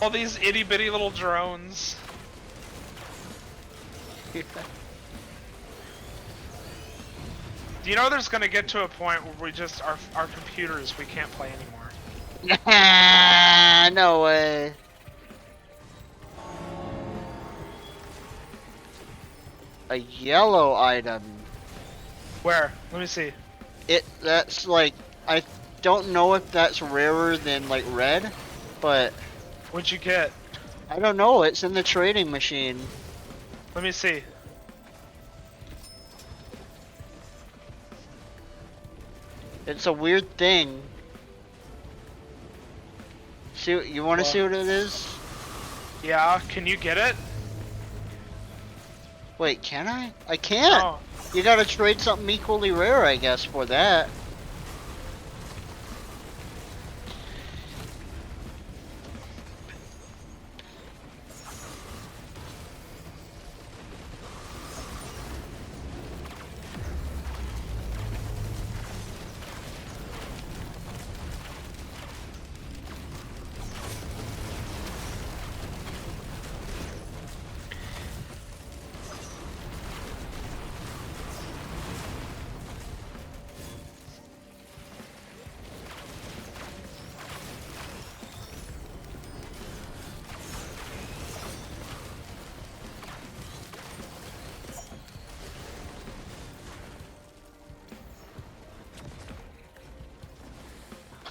All these itty bitty little drones. Do you know there's gonna get to a point where we just our computers we can't play anymore? No way. A yellow item. Where? Let me see. That's like, I don't know if that's rarer than like red, but What'd you get? I don't know. It's in the trading machine. Let me see. It's a weird thing. See, you want to see what it is? Yeah, can you get it? Wait, can I? I can't. Oh. You gotta trade something equally rare, I guess, for that.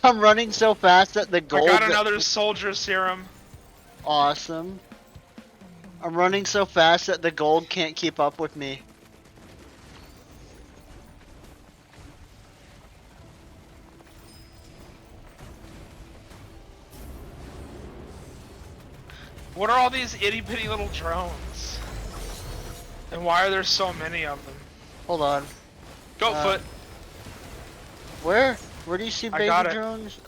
I'm running so fast that the gold. I got another soldier serum. Awesome. I'm running so fast that the gold can't keep up with me. What are all these itty bitty little drones? And why are there so many of them? Hold on. Goat foot. Where? Where do you see baby got it. drones?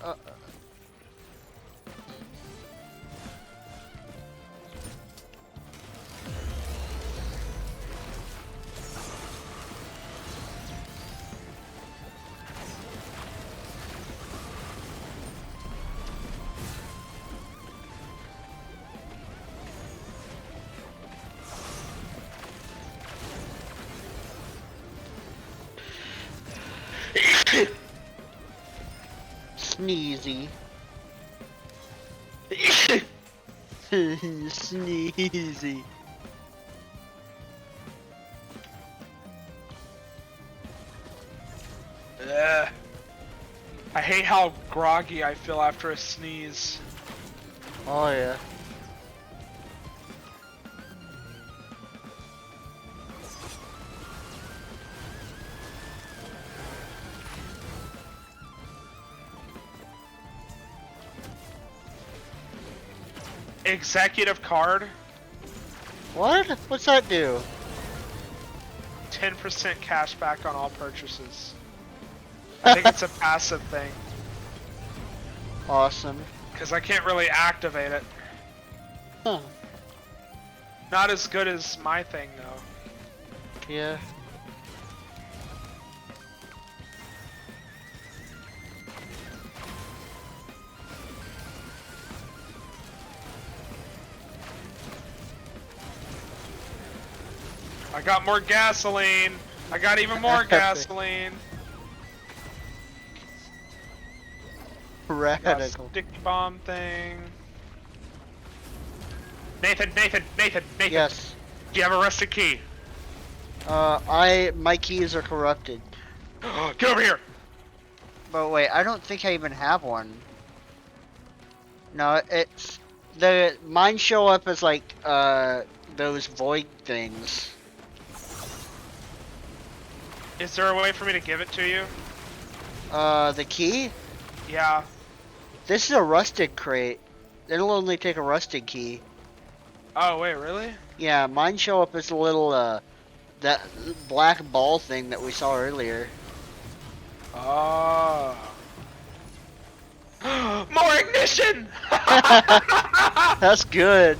Sneezy. Sneezy. Ugh. I hate how groggy I feel after a sneeze. Oh yeah. Executive card, What? What's that do? 10% cash back on all purchases. I think it's a passive thing, Awesome. because I can't really activate it. Huh. Not as good as my thing, though. Yeah. I got more gasoline. I got even more gasoline. Got a Radical. sticky bomb thing. Nathan. Yes. Do you have a rusted key? My keys are corrupted. Get over here. But wait, I don't think I even have one. No, it's mine show up as like those void things. Is there a way for me to give it to you? The key? Yeah. This is a rusted crate. It'll only take a rusted key. Oh wait, really? Yeah, mine show up as a little that black ball thing that we saw earlier. Oh. More ignition! That's good.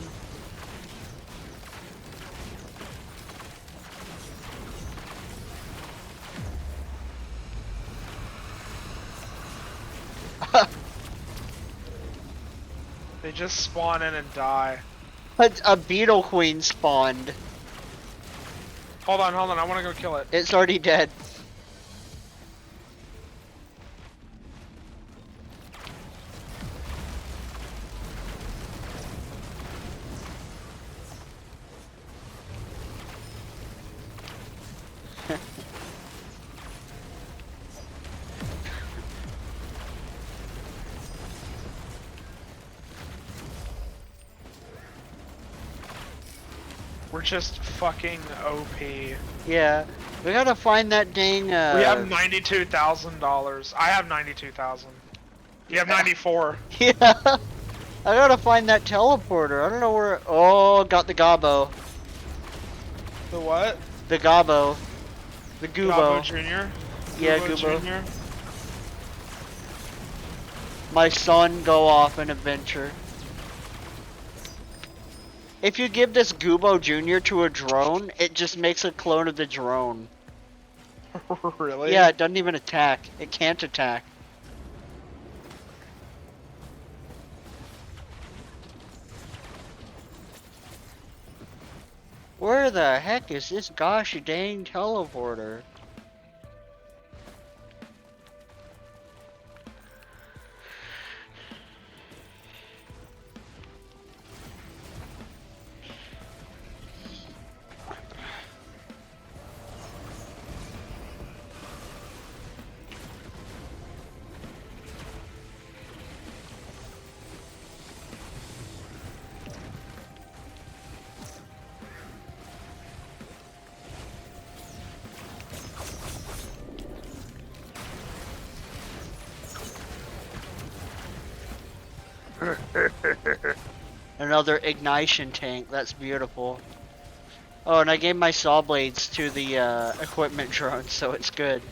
They just spawn in and die. A beetle queen spawned. Hold on, I want to go kill it. It's already dead. We're just fucking OP. Yeah, we gotta find that dang. We have $92,000. I have 92,000. You have 94. Yeah, I gotta find that teleporter. I don't know where. Oh, got the gobbo. The what? The gobbo. The goobo. Gabo Jr. Yeah, Gabo goobo. Jr. My son go off an adventure. If you give this Goobo Jr. to a drone, it just makes a clone of the drone. Really? Yeah, it doesn't even attack. It can't attack. Where the heck is this gosh dang teleporter? Another ignition tank, that's beautiful. Oh, and I gave my saw blades to the equipment drone, so it's good.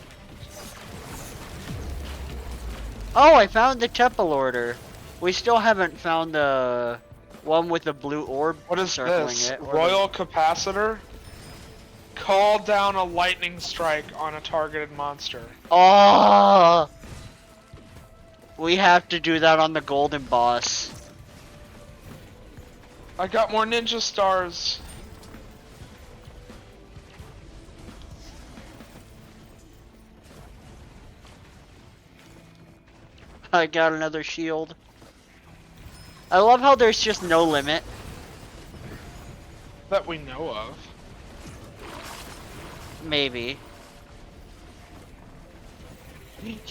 Oh, I found the temple order. We still haven't found the one with the blue orb What is circling this? it. Royal Capacitor? Call down a lightning strike on a targeted monster. Oh! We have to do that on the golden boss. I got more ninja stars. I got another shield. I love how there's just no limit. That we know of. Maybe.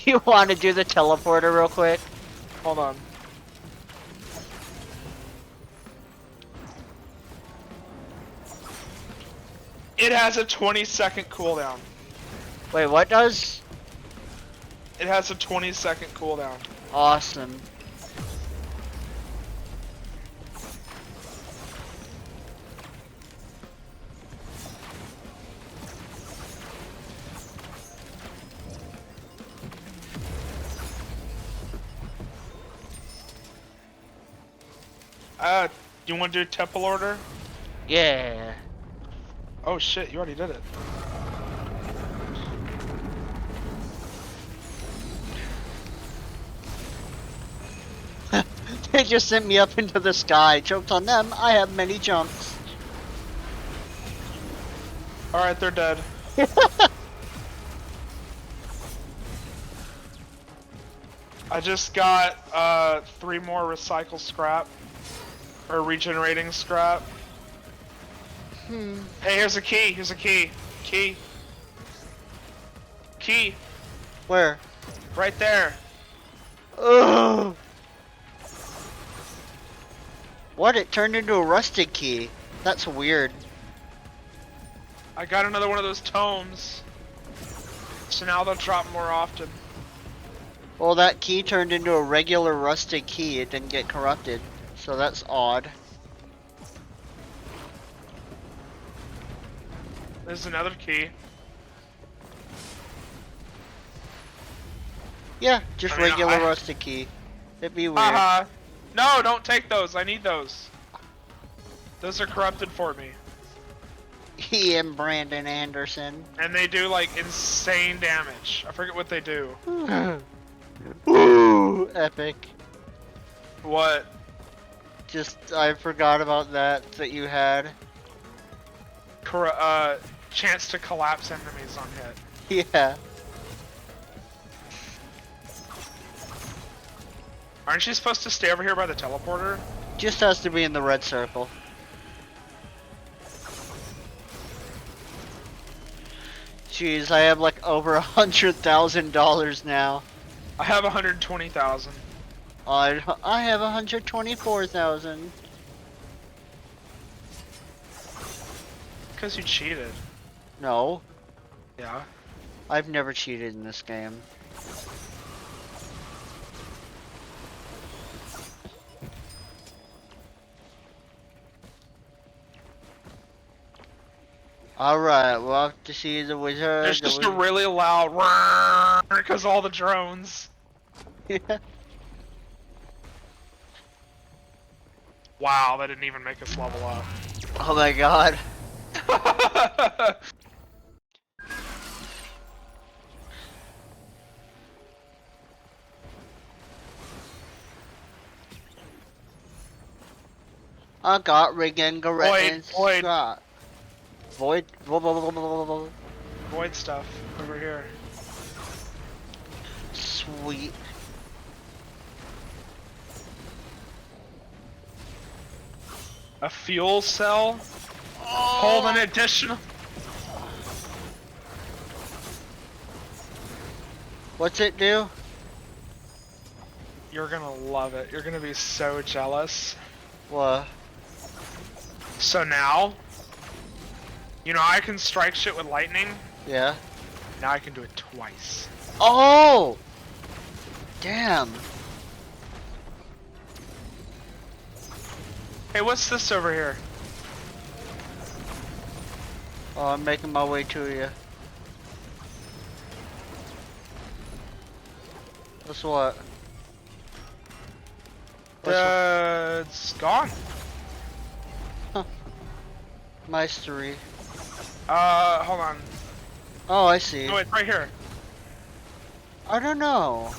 You want to do the teleporter real quick? Hold on. It has a 20-second cooldown. Wait, what does? It has a 20-second cooldown. Awesome. You want to do temple order? Yeah. Oh shit, you already did it. They just sent me up into the sky. Jokes on them, I have many jumps. Alright, they're dead. I just got 3 more recycle scrap. Or regenerating scrap. Hey, here's a key. Here's a key. Key. Key. Where? Right there. Ugh. What? It turned into a rusted key. That's weird. I got another one of those tomes. So now they'll drop more often. Well, that key turned into a regular rusted key. It didn't get corrupted. So that's odd. There's another key. Yeah, just I mean, regular rusted key. It'd be weird. Haha. No, don't take those. I need those. Those are corrupted for me. He and Brandon Anderson. And they do like insane damage. I forget what they do. Ooh, epic. What? Just, I forgot about that you had. Chance to collapse enemies on hit. Yeah. Aren't you supposed to stay over here by the teleporter? Just has to be in the red circle. Jeez, I have like over $100,000 now. I have 120,000. I have 124,000. Because you cheated. No, Yeah. I've never cheated in this game. Alright, we'll have to see the wizard. There's just a really loud because all the drones. Yeah. Wow, that didn't even make us level up. Oh my god. I got Regenerating Void. Shot. Void. Void stuff over here. Sweet. A fuel cell. Hold an additional. What's it do? You're gonna love it. You're gonna be so jealous. What? So now, you know I can strike shit with lightning. Yeah. Now I can do it twice. Oh! Damn. Hey, what's this over here? Oh, I'm making my way to you. What's what? It's gone. Mastery. Hold on. Oh, I see. Oh, wait, right here. I don't know.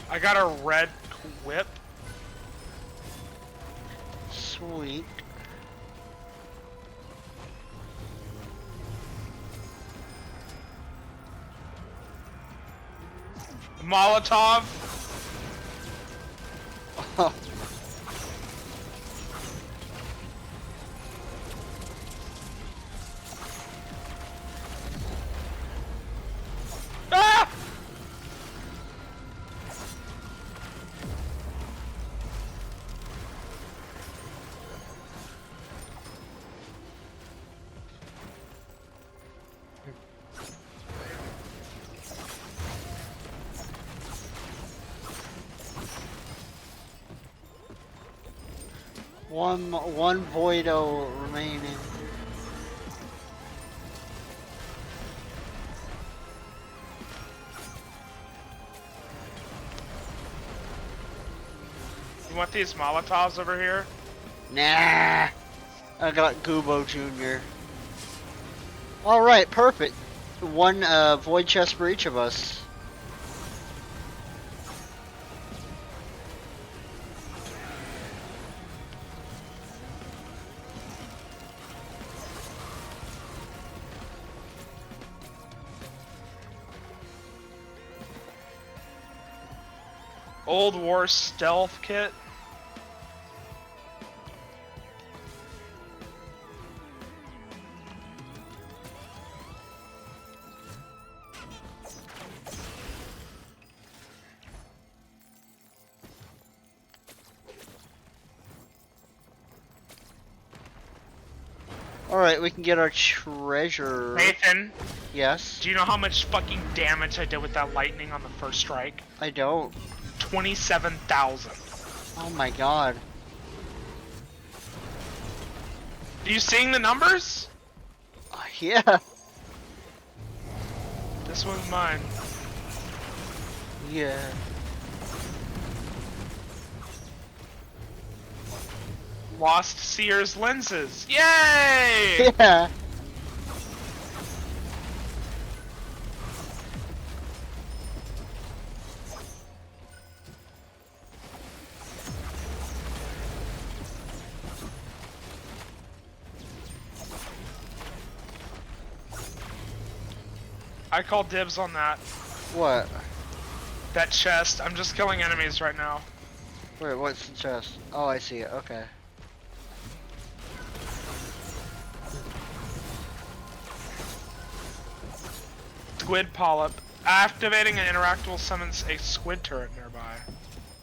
I got a red whip. Sweet. Molotov. Ah! One Voido remaining. You want these Molotovs over here? Nah. I got Goobo Jr. Alright, perfect. One void chest for each of us. Old War stealth kit. Alright, we can get our treasure. Nathan, Yes? do you know how much fucking damage I did with that lightning on the first strike? I don't. 27,000. Oh my god. Are you seeing the numbers? Yeah. This one's mine. Yeah. Lost Sears lenses. Yay! Yeah. I call dibs on that. What? That chest. I'm just killing enemies right now. Wait, what's the chest? Oh, I see it. Okay. Squid polyp. Activating an interactable summons a squid turret nearby.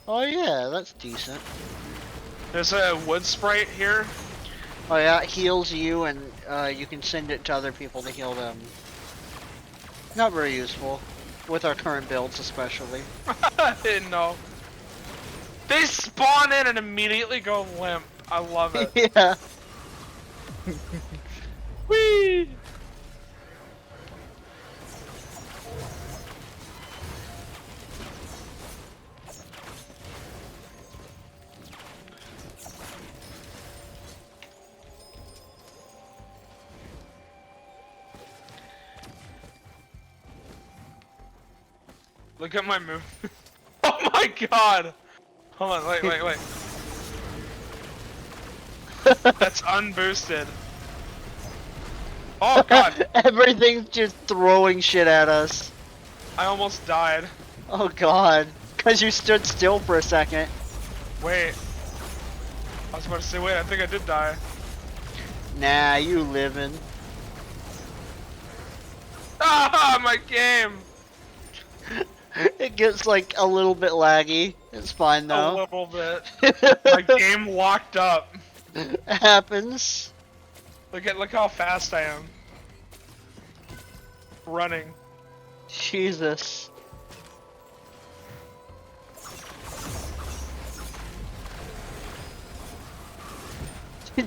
Oh yeah, that's decent. There's a wood sprite here. Oh yeah, it heals you, and you can send it to other people to heal them. Not very useful, with our current builds especially. I didn't know. They spawn in and immediately go limp. I love it. Yeah. Whee! Look at my move. Oh my god! Hold on, wait. That's unboosted. Oh god! Everything's just throwing shit at us. I almost died. Oh god. Cause you stood still for a second. Wait. I was about to say, wait, I think I did die. Nah, you living. Ah, my game! It gets like a little bit laggy. It's fine A though. little bit. My game locked up. It happens. Look how fast I am. Running. Jesus.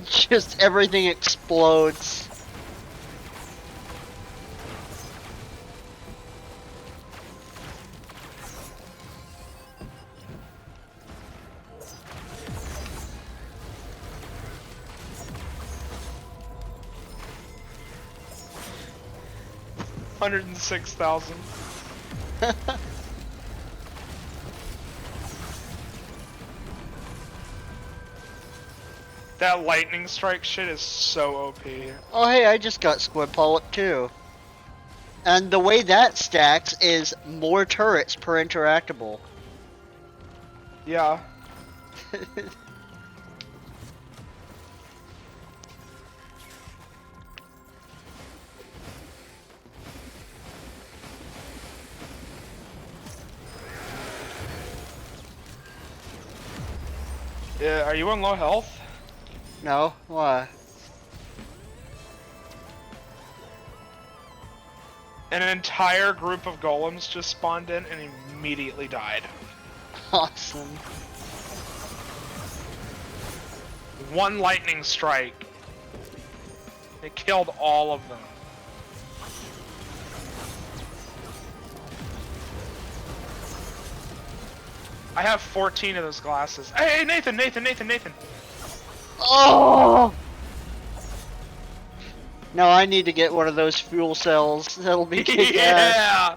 Just everything explodes. $106,000. That lightning strike shit is so OP. Oh hey, I just got squid polyp too. And the way that stacks is more turrets per interactable. Yeah. Yeah, are you on low health? No? Why? An entire group of golems just spawned in and immediately died. Awesome. One lightning strike. It killed all of them. I have 14 of those glasses. Hey, Nathan! Oh! No, I need to get one of those fuel cells. That'll be kick-ass. Yeah!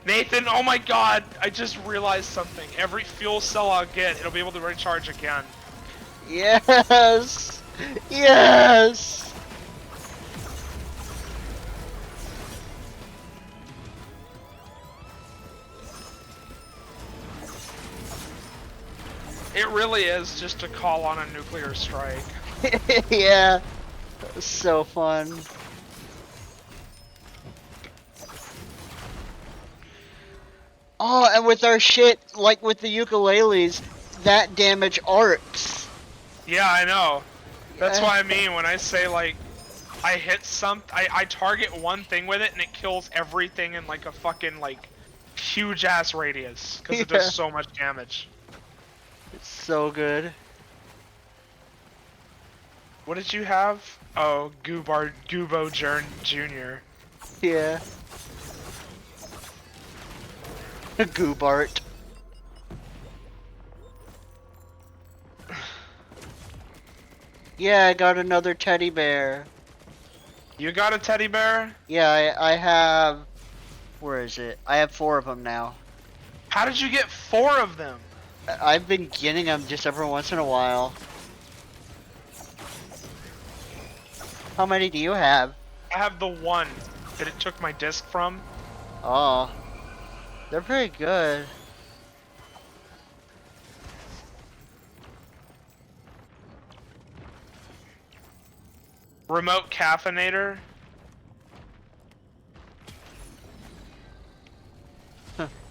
Nathan, oh my god, I just realized something. Every fuel cell I'll get, it'll be able to recharge again. Yes! Yes! It really is just to call on a nuclear strike. Yeah. That was so fun. Oh, and with our shit, like with the ukuleles, that damage arcs. Yeah, I know. That's Yeah. what I mean when I say, like, I hit I target one thing with it and it kills everything in, like, a fucking, like, huge ass radius because it Yeah. does so much damage. It's so good. What did you have? Oh, Gubo Jr. Yeah. Goobart. Yeah, I got another teddy bear. You got a teddy bear? Yeah, I have... Where is it? I have 4 of them now. How did you get 4 of them? I've been getting them just every once in a while. How many do you have? I have the one that it took my disc from. Oh. They're pretty good. Remote caffeinator.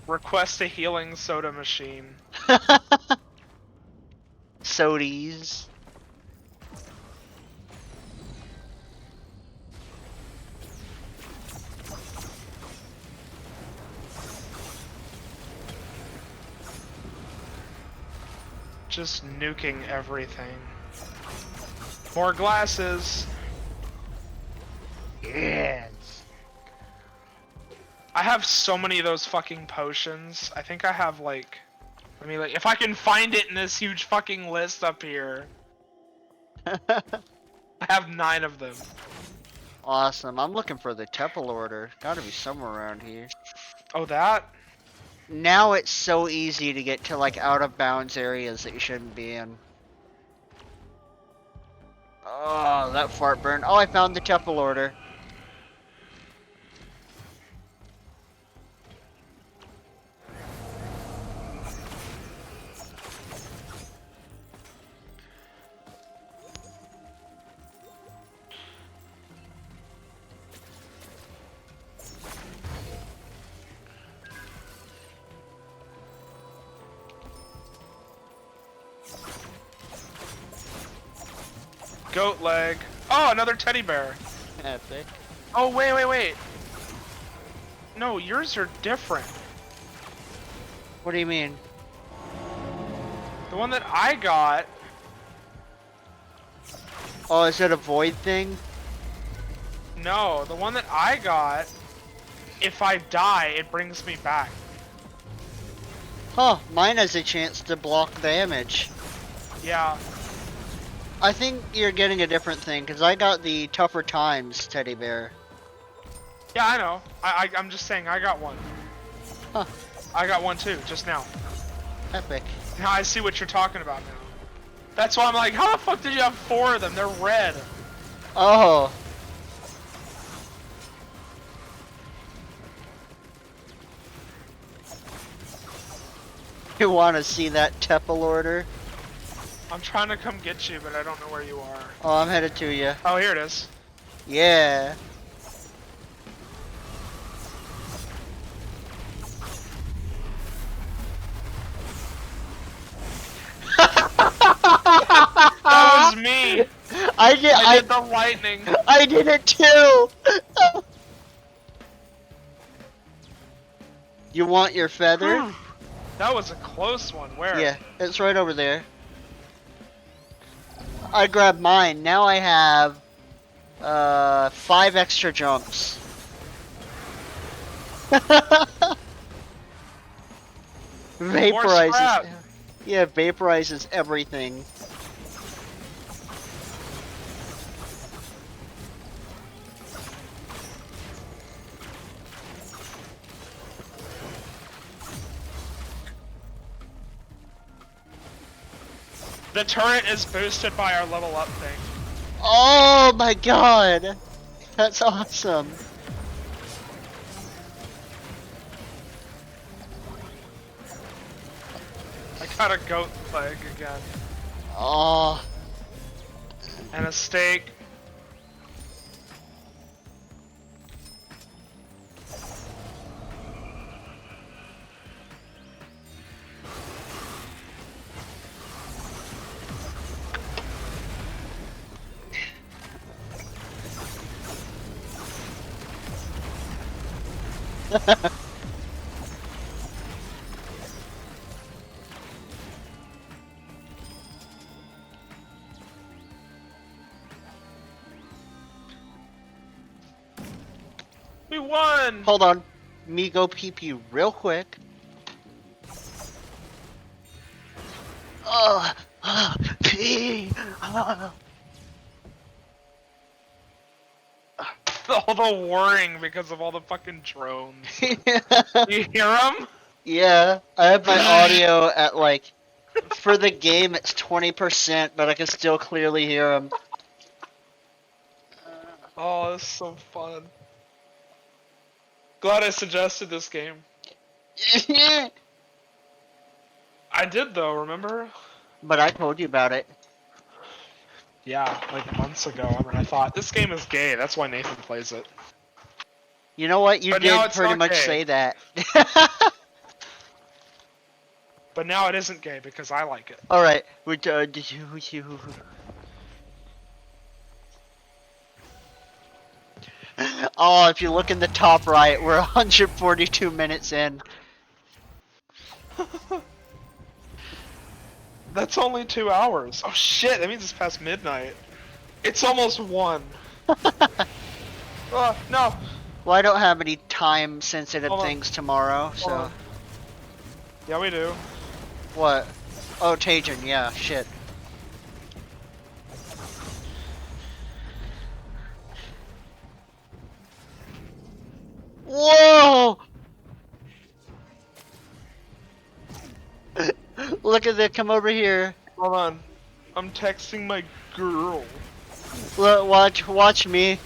Request a healing soda machine. Sodies. Just nuking everything. More glasses. Yes. I have so many of those fucking potions. I think I have like... I mean, like, if I can find it in this huge fucking list up here. I have 9 of them. Awesome. I'm looking for the temple order. Gotta be somewhere around here. Oh, that? Now it's so easy to get to like out of bounds areas that you shouldn't be in. Oh, that fart burn. Oh, I found the temple order. Goat leg. Oh, another teddy bear. Epic. Oh, wait. No, yours are different. What do you mean? The one that I got... Oh, is it a void thing? No, the one that I got... If I die, it brings me back. Huh, mine has a chance to block damage. Yeah. I think you're getting a different thing, because I got the Tougher Times teddy bear. Yeah, I know. I'm just saying, I got one. Huh. I got one too, just now. Epic. Now I see what you're talking about now. That's why I'm like, how the fuck did you have 4 of them? They're red. Oh. You want to see that temple order? I'm trying to come get you, but I don't know where you are. Oh, I'm headed to you. Oh, here it is. Yeah. That was me. I did. I did the lightning. I did it too. You want your feather? That was a close one. Where? Yeah, it's right over there. I grabbed mine. Now I have 5 extra jumps. Vaporizes. scrap. Yeah, vaporizes everything. The turret is boosted by our level up thing. Oh my god! That's awesome. I got a goat leg again. Oh. And a steak. We won! Hold on. Me go pee pee real quick. Pee! All the whirring because of all the fucking drones. You hear them? Yeah, I have my audio at like, for the game it's 20%, but I can still clearly hear them. Oh, that's so fun. Glad I suggested this game. I did though, remember? But I told you about it. Yeah, like months ago. I mean, I thought this game is gay. That's why Nathan plays it. You know what? You But now did it's pretty not much gay. say that. But now it isn't gay because I like it. Alright, oh, if you look in the top right, we're 142 minutes in. That's only 2 hours. Oh shit, that means it's past midnight. It's almost 1. No. Well, I don't have any time-sensitive Hold on. things tomorrow, Hold so... on. Yeah, we do. What? Oh, Tajin, yeah, shit. Whoa! Look at that, come over here. Hold on. I'm texting my girl. Look, watch me.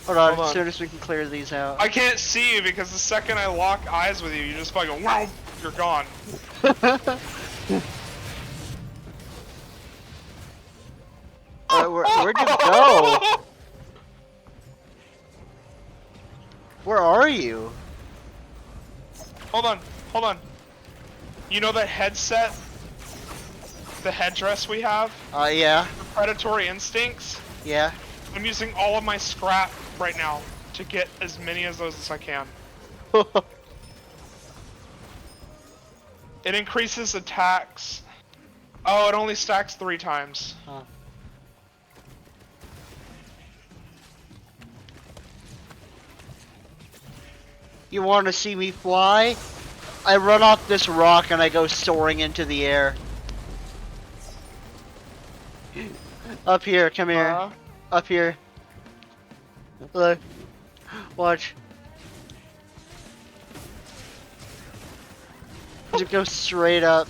Hold on, Hold as on. soon as we can clear these out. I can't see you because the second I lock eyes with you, you just fucking wow, you're gone. Where'd you go? Where are you? Hold on, hold on. You know that headset? The headdress we have? Yeah, The predatory instincts? yeah. I'm using all of my scrap right now to get as many of those as I can. It increases attacks. Oh, it only stacks 3 times. Huh. You want to see me fly? I run off this rock and I go soaring into the air. Up here, come here. Up here. Look. Watch. Just go straight up.